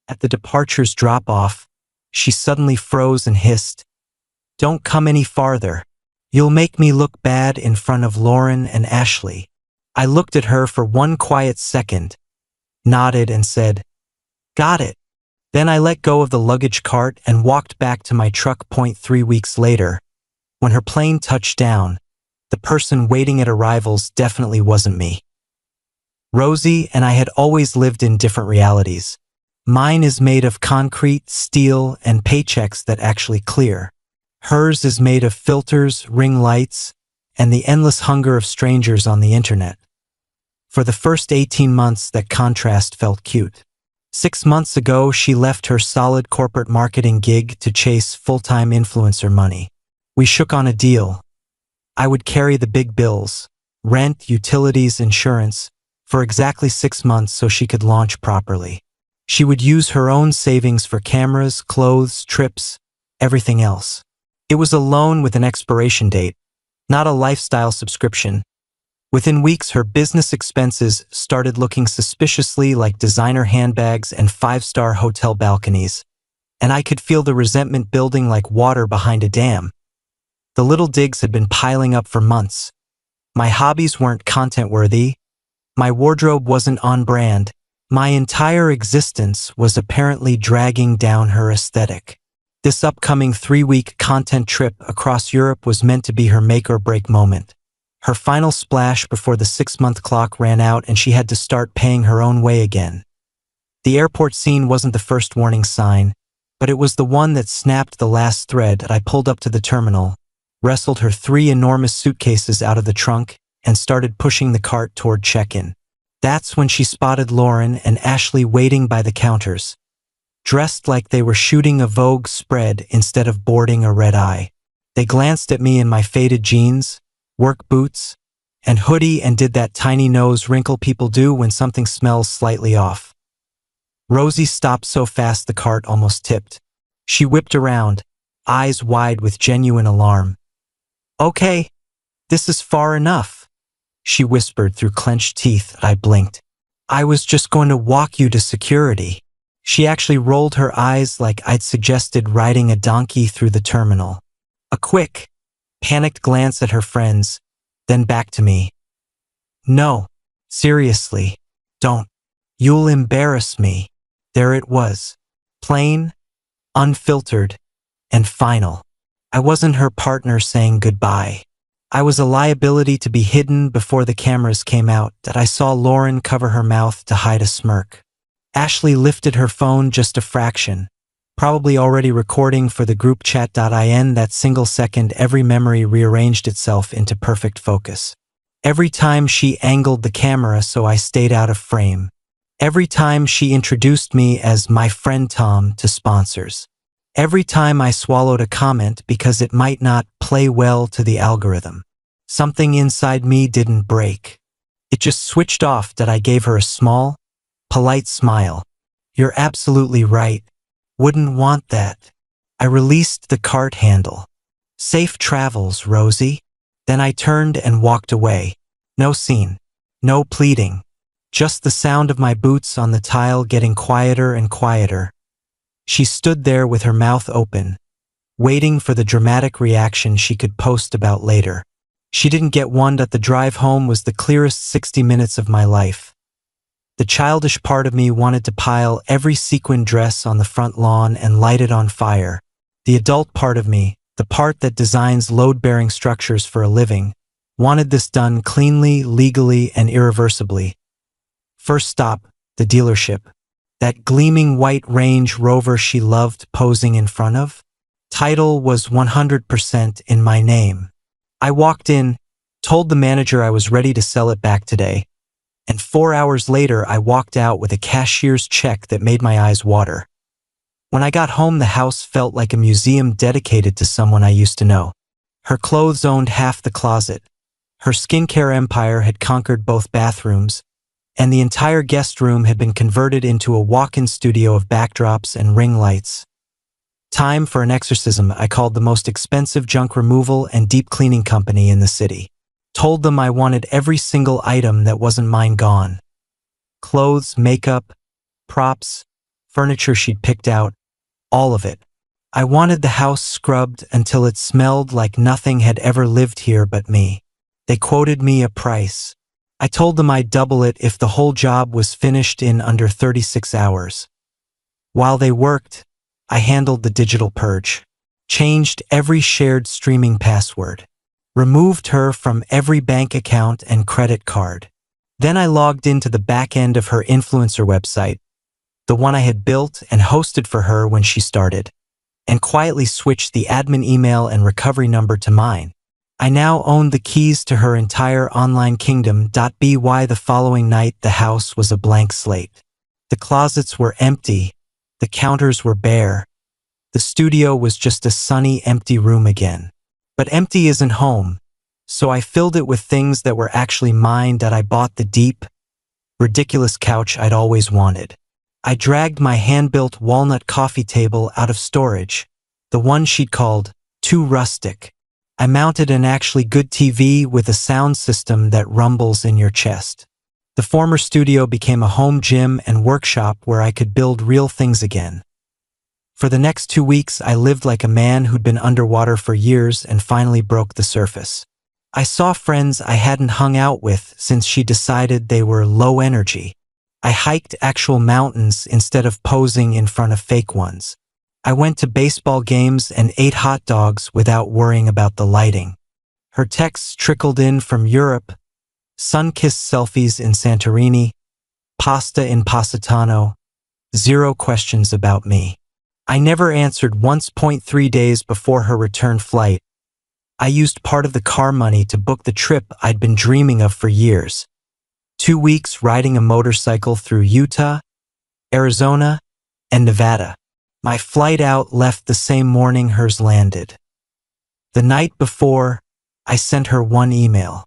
At the departure's drop-off, she suddenly froze and hissed, "Don't come any farther. You'll make me look bad in front of Lauren and Ashley." I looked at her for one quiet second, nodded and said, "Got it." Then I let go of the luggage cart and walked back to my truck. 3 weeks later, when her plane touched down, the person waiting at arrivals definitely wasn't me. Rosie and I had always lived in different realities. Mine is made of concrete, steel, and paychecks that actually clear. Hers is made of filters, ring lights, and the endless hunger of strangers on the internet. For the first 18 months, that contrast felt cute. 6 months ago, she left her solid corporate marketing gig to chase full-time influencer money. We shook on a deal. I would carry the big bills, rent, utilities, insurance, for exactly 6 months so she could launch properly. She would use her own savings for cameras, clothes, trips, everything else. It was a loan with an expiration date, not a lifestyle subscription. Within weeks, her business expenses started looking suspiciously like designer handbags and 5-star hotel balconies, and I could feel the resentment building like water behind a dam. The little digs had been piling up for months. My hobbies weren't content-worthy. My wardrobe wasn't on brand. My entire existence was apparently dragging down her aesthetic. This upcoming 3-week content trip across Europe was meant to be her make-or-break moment. Her final splash before the 6-month clock ran out and she had to start paying her own way again. The airport scene wasn't the first warning sign, but it was the one that snapped the last thread. I pulled up to the terminal, wrestled her 3 enormous suitcases out of the trunk, and started pushing the cart toward check-in. That's when she spotted Lauren and Ashley waiting by the counters, dressed like they were shooting a Vogue spread instead of boarding a red-eye. They glanced at me in my faded jeans, work boots, and hoodie and did that tiny nose wrinkle people do when something smells slightly off. Rosie stopped so fast the cart almost tipped. She whipped around, eyes wide with genuine alarm. "Okay, this is far enough," she whispered through clenched teeth. I blinked. "I was just going to walk you to security." She actually rolled her eyes like I'd suggested riding a donkey through the terminal. A quick, panicked glance at her friends, then back to me. "No, seriously, don't. You'll embarrass me." There it was, plain, unfiltered, and final. I wasn't her partner saying goodbye. I was a liability to be hidden before the cameras came out. That I saw Lauren cover her mouth to hide a smirk. Ashley lifted her phone just a fraction, probably already recording for the group chat. In that single second, every memory rearranged itself into perfect focus. Every time she angled the camera so I stayed out of frame. Every time she introduced me as my friend Tom to sponsors. Every time I swallowed a comment because it might not play well to the algorithm. Something inside me didn't break. It just switched off. That I gave her a small, polite smile. "You're absolutely right. Wouldn't want that." I released the cart handle. "Safe travels, Rosie." Then I turned and walked away. No scene. No pleading. Just the sound of my boots on the tile getting quieter and quieter. She stood there with her mouth open, waiting for the dramatic reaction she could post about later. She didn't get one. The drive home was the clearest 60 minutes of my life. The childish part of me wanted to pile every sequin dress on the front lawn and light it on fire. The adult part of me, the part that designs load-bearing structures for a living, wanted this done cleanly, legally, and irreversibly. First stop, the dealership. That gleaming white Range Rover she loved posing in front of. Title was 100% in my name. I walked in, told the manager I was ready to sell it back today, and 4 hours later I walked out with a cashier's check that made my eyes water. When I got home, the house felt like a museum dedicated to someone I used to know. Her clothes owned half the closet. Her skincare empire had conquered both bathrooms, and the entire guest room had been converted into a walk-in studio of backdrops and ring lights. Time for an exorcism. I called the most expensive junk removal and deep cleaning company in the city. Told them I wanted every single item that wasn't mine gone. Clothes, makeup, props, furniture she'd picked out, all of it. I wanted the house scrubbed until it smelled like nothing had ever lived here but me. They quoted me a price. I told them I'd double it if the whole job was finished in under 36 hours. While they worked, I handled the digital purge, changed every shared streaming password, removed her from every bank account and credit card. Then I logged into the back end of her influencer website, the one I had built and hosted for her when she started, and quietly switched the admin email and recovery number to mine. I now owned the keys to her entire online kingdom. By the following night, the house was a blank slate. The closets were empty, the counters were bare. The studio was just a sunny, empty room again. But empty isn't home, so I filled it with things that were actually mine. I bought the deep, ridiculous couch I'd always wanted. I dragged my hand-built walnut coffee table out of storage, the one she'd called too rustic. I mounted an actually good TV with a sound system that rumbles in your chest. The former studio became a home gym and workshop where I could build real things again. For the next 2 weeks, I lived like a man who'd been underwater for years and finally broke the surface. I saw friends I hadn't hung out with since she decided they were low energy. I hiked actual mountains instead of posing in front of fake ones. I went to baseball games and ate hot dogs without worrying about the lighting. Her texts trickled in from Europe, sun-kissed selfies in Santorini, pasta in Positano, 0 questions about me. I never answered once. 3 days before her return flight, I used part of the car money to book the trip I'd been dreaming of for years. 2 weeks riding a motorcycle through Utah, Arizona, and Nevada. My flight out left the same morning hers landed. The night before, I sent her one email.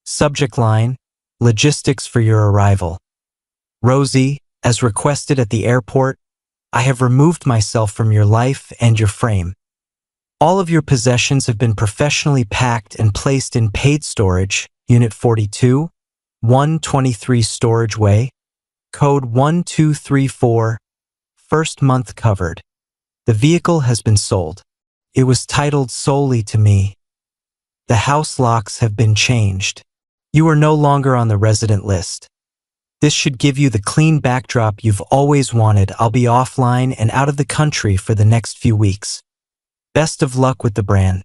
Subject line, logistics for your arrival. Rosie, as requested at the airport, I have removed myself from your life and your frame. All of your possessions have been professionally packed and placed in paid storage, Unit 42, 123 Storage Way, code 1234, first month covered. The vehicle has been sold. It was titled solely to me. The house locks have been changed. You are no longer on the resident list. This should give you the clean backdrop you've always wanted. I'll be offline and out of the country for the next few weeks. Best of luck with the brand.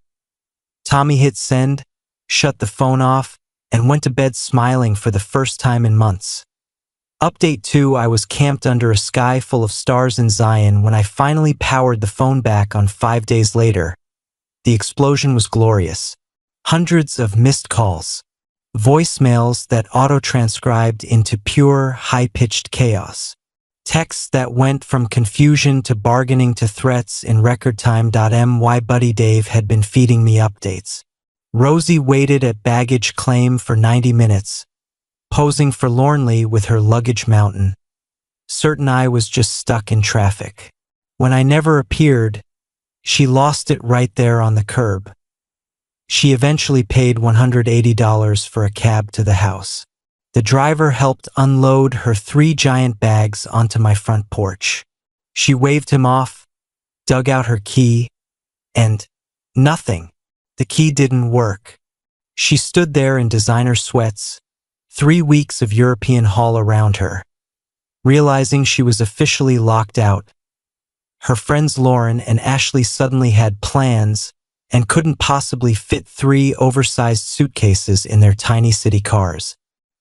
Tommy hit send, shut the phone off, and went to bed smiling for the first time in months. Update 2: I was camped under a sky full of stars in Zion when I finally powered the phone back on 5 days later. The explosion was glorious. Hundreds of missed calls. Voicemails that auto-transcribed into pure, high-pitched chaos. Texts that went from confusion to bargaining to threats in record time. My buddy Dave had been feeding me updates. Rosie waited at baggage claim for 90 minutes, posing forlornly with her luggage mountain, certain I was just stuck in traffic. When I never appeared, she lost it right there on the curb. She eventually paid $180 for a cab to the house. The driver helped unload her 3 giant bags onto my front porch. She waved him off, dug out her key, and nothing. The key didn't work. She stood there in designer sweats, 3 weeks of European haul around her. Realizing she was officially locked out, her friends Lauren and Ashley suddenly had plans and couldn't possibly fit 3 oversized suitcases in their tiny city cars.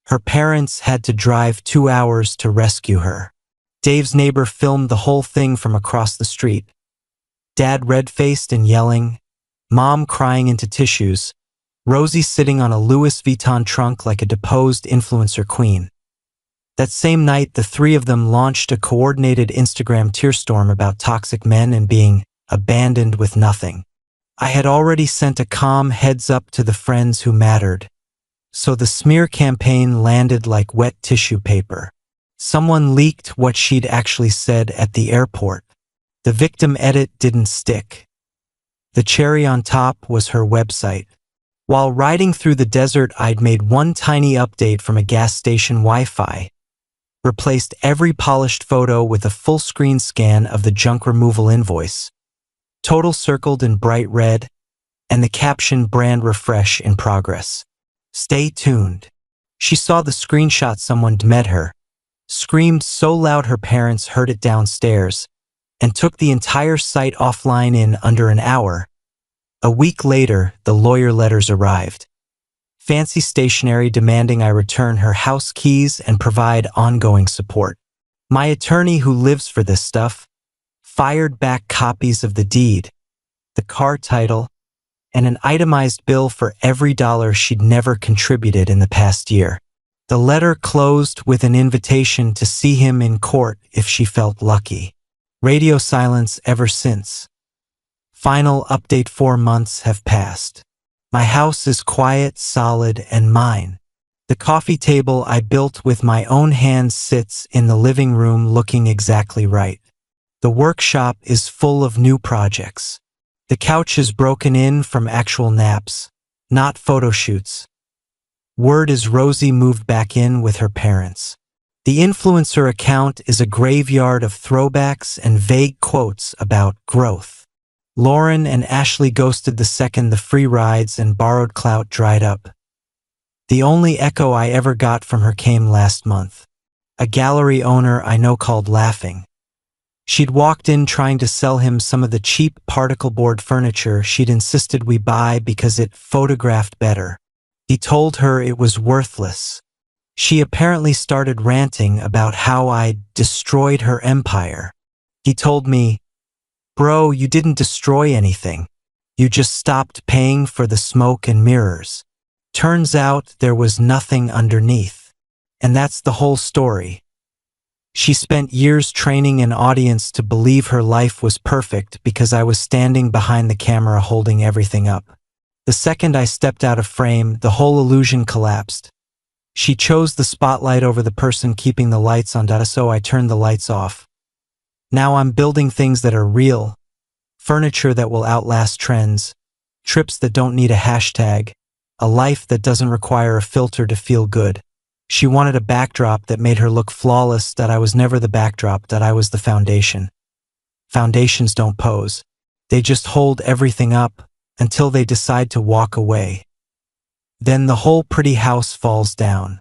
Her parents had to drive 2 hours to rescue her. Dave's neighbor filmed the whole thing from across the street. Dad red-faced and yelling, Mom crying into tissues, Rosie sitting on a Louis Vuitton trunk like a deposed influencer queen. That same night, the 3 of them launched a coordinated Instagram tearstorm about toxic men and being abandoned with nothing. I had already sent a calm heads-up to the friends who mattered, so the smear campaign landed like wet tissue paper. Someone leaked what she'd actually said at the airport. The victim edit didn't stick. The cherry on top was her website. While riding through the desert, I'd made one tiny update from a gas station Wi-Fi. replaced every polished photo with a full-screen scan of the junk removal invoice. Total circled in bright red, and the caption brand refresh in progress. Stay tuned. She saw the screenshot someone met her, screamed so loud her parents heard it downstairs, and took the entire site offline in under an hour. A week later, the lawyer letters arrived. Fancy stationery demanding I return her house keys and provide ongoing support. My attorney, who lives for this stuff, fired back copies of the deed, the car title, and an itemized bill for every dollar she'd never contributed in the past year. The letter closed with an invitation to see him in court if she felt lucky. Radio silence ever since. Final update: 4 months have passed. My house is quiet, solid, and mine. The coffee table I built with my own hands sits in the living room looking exactly right. The workshop is full of new projects. The couch is broken in from actual naps, not photo shoots. Word is Rosie moved back in with her parents. The influencer account is a graveyard of throwbacks and vague quotes about growth. Lauren and Ashley ghosted the second the free rides and borrowed clout dried up. The only echo I ever got from her came last month. A gallery owner I know called laughing. She'd walked in trying to sell him some of the cheap particle board furniture she'd insisted we buy because it photographed better. He told her it was worthless. She apparently started ranting about how I'd destroyed her empire. He told me, "Bro, you didn't destroy anything. You just stopped paying for the smoke and mirrors." Turns out there was nothing underneath. And that's the whole story. She spent years training an audience to believe her life was perfect because I was standing behind the camera holding everything up. The second I stepped out of frame, the whole illusion collapsed. She chose the spotlight over the person keeping the lights on, so I turned the lights off. Now I'm building things that are real, furniture that will outlast trends, trips that don't need a hashtag, a life that doesn't require a filter to feel good. She wanted a backdrop that made her look flawless, that I was never the backdrop, that I was the foundation. Foundations don't pose. They just hold everything up until they decide to walk away. Then the whole pretty house falls down.